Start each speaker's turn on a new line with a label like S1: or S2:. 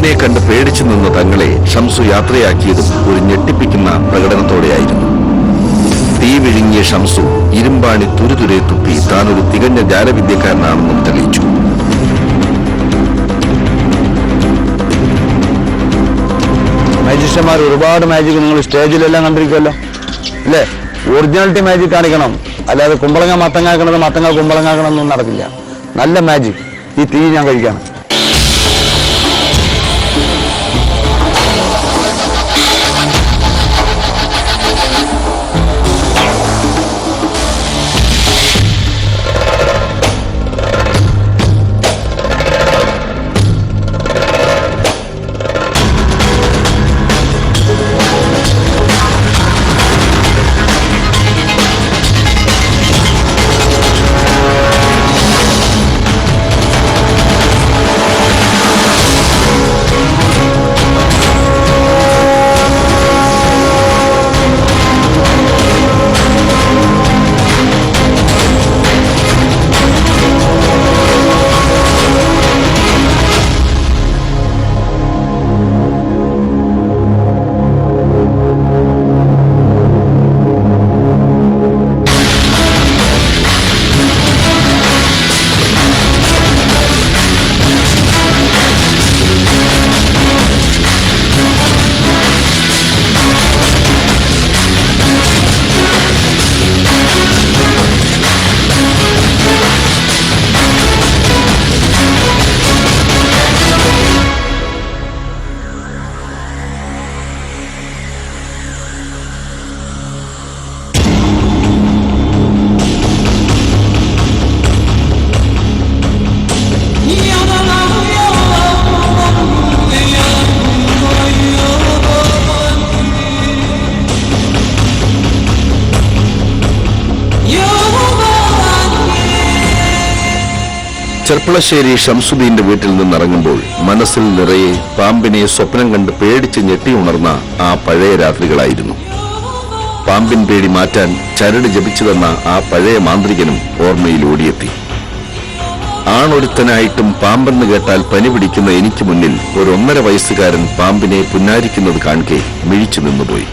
S1: പാമ്പിനെ കണ്ട് പേടിച്ചു നിന്ന തങ്ങളെ ഷംസു യാത്രയാക്കിയതും ഒരു ഞെട്ടിപ്പിക്കുന്ന പ്രകടനത്തോടെയായിരുന്നു. തീ വിഴുങ്ങിയ ഷംസു ഇരുമ്പാണി തുരുതുരെ തുപ്പി താനൊരു തികഞ്ഞ ജാലവിദ്യക്കാരനാണെന്നും തെളിയിച്ചു.
S2: മാജിഷ്യന്മാർ ഒരുപാട് മാജിക് നിങ്ങൾ സ്റ്റേജിലെല്ലാം കണ്ടിരിക്കുമല്ലോ അല്ലേ? ഒറിജിനാലിറ്റി മാജിക് കാണിക്കണം, അല്ലാതെ കുമ്പളങ്ങ മത്തങ്ങാക്കണത് മത്തങ്ങ കുമ്പളങ്ങാക്കണമെന്നൊന്നും നടക്കില്ല. നല്ല മാജിക്. ഈ തീ ഞാൻ കഴിക്കണം.
S1: ചെർപ്പളശ്ശേരി ഷംസുദ്ദീന്റെ വീട്ടിൽ നിന്നിറങ്ങുമ്പോൾ മനസ്സിൽ നിറയെ പാമ്പിനെ സ്വപ്നം കണ്ട് പേടിച്ച് ഞെട്ടിയുണർന്ന ആ പഴയ രാത്രികളായിരുന്നു. പാമ്പിൻ പേടി മാറ്റാൻ ചരട് ജപിച്ചുവെന്ന ആ പഴയ മാന്ത്രികനും ഓർമ്മയിൽ ഓടിയെത്തി. ആണൊരുത്തനായിട്ടും പാമ്പെന്ന് കേട്ടാൽ പനി പിടിക്കുന്ന എനിക്ക് മുന്നിൽ ഒരു 1.5 വയസ്സുകാരൻ പാമ്പിനെ പുന്നാരിക്കുന്നത് കാണെ മിഴിച്ചു നിന്നുപോയി.